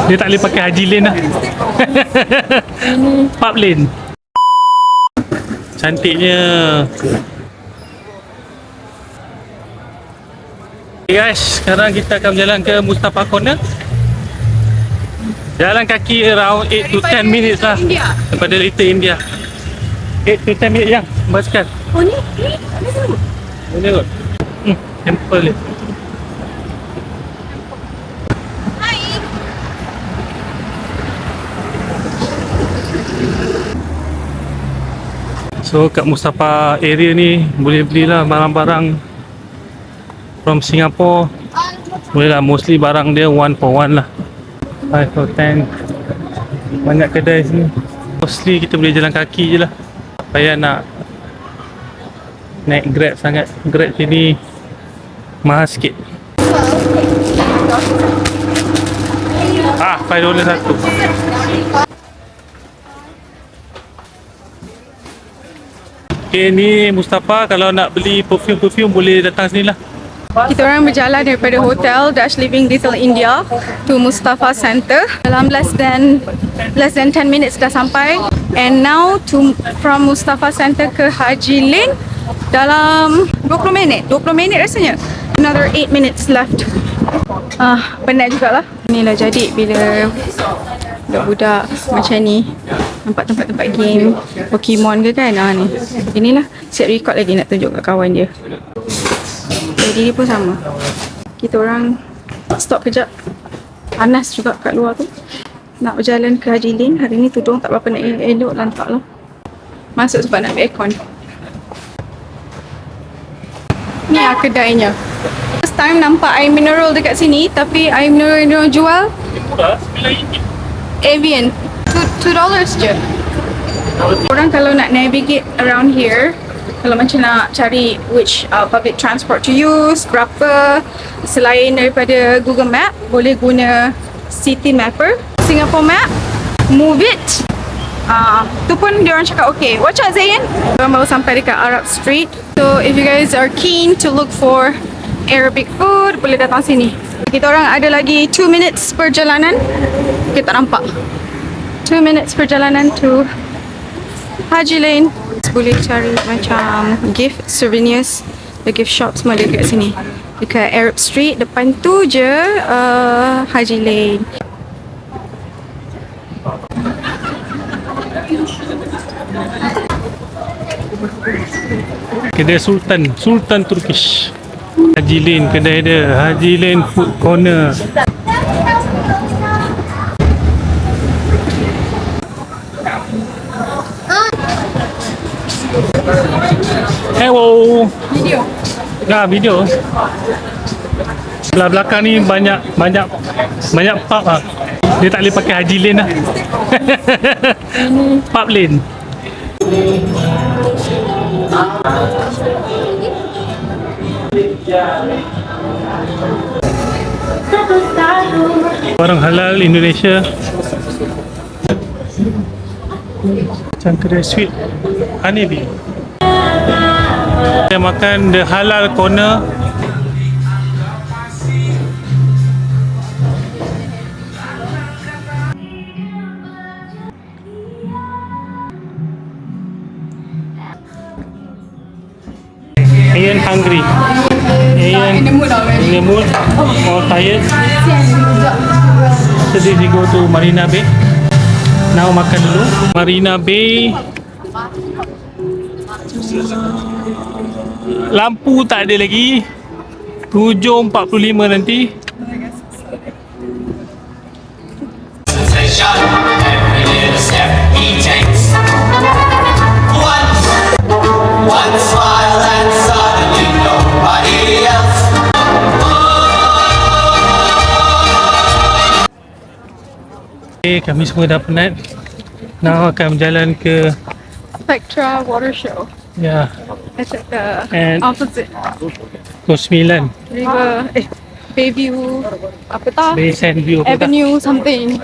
Dia tak boleh pakai Haji Lane lah. Pub Lane. Cantiknya. Okay guys, sekarang kita akan berjalan ke Mustafa Corner. Jalan kaki around 8 to 10 minutes lah daripada Little India. 8 to 10 minutes yang basikal. Oh ni? Boleh kot. Temple ni. So kat Mustafa area ni boleh belilah barang-barang from Singapore. Boleh lah, mostly barang dia 1 for 1 lah. 5 for 10. Banyak kedai sini. Mostly kita boleh jalan kaki je lah. Tak payah nak naik Grab sangat. Grab sini mahal sikit. $5 satu. Okay, ni Mustafa. Kalau nak beli perfume boleh datang sini lah. Kita orang berjalan daripada hotel Dutch Living Little India to Mustafa Center. Dalam less than 10 minutes dah sampai. And now from Mustafa Center ke Haji Lane dalam 20 minit. 20 minit rasanya. Another 8 minutes left. Penat jugalah. Inilah jadi bila budak-budak macam ni nampak tempat-tempat game Pokemon ke kan. Ni inilah siap record lagi nak tunjuk kat kawan dia. Jadi pun sama. Kita orang stop kejap. Panas juga kat luar tu. Nak berjalan ke Haji Lane. Hari ni tudung tak berapa nak elok, lantak lah. Masuk sebab nak ambil aircon. Ni lah kedainya. First time nampak air mineral dekat sini. Tapi air mineral yang diorang jual Evian $2 je. Orang kalau nak navigate around here, kalau macam nak cari which public transport to use, berapa, selain daripada Google Map, boleh guna City Mapper, Singapore Map, Move It. Tu pun diorang cakap okay. Watch out Zayn. Diorang baru sampai dekat Arab Street. So if you guys are keen to look for Arabic food, boleh datang sini. Kita orang ada lagi 2 minutes perjalanan. Kita nampak 2 minutes perjalanan to Haji Lane. Boleh cari macam gift, souvenirs, the gift shop semua ada dekat sini. Dekat Arab Street, depan tu je Haji Lane. Kedai Sultan Turkish. Haji Lane kedai dia. Haji Lane Food Corner. Hello. Video. Video. Belah belakang ni banyak pub lah. Dia tak boleh pakai Haji Lane lah. Pub Lane. Barang halal Indonesia. Macam kedai sweet honeybee. Kita makan the halal corner. Ayan hungry. Ayan in the mood, more tired. So we go to Marina Bay. Now makan dulu. Marina Bay. Lampu tak ada lagi. 7.45 nanti. One smile and suddenly nobody else. Okay, kami semua dah penat. Now akan berjalan ke Spectra Water Show. Ya. It's at the And opposite Kos 9 river, Bayview, apa tau? Bay Sand View apa tak? Avenue something.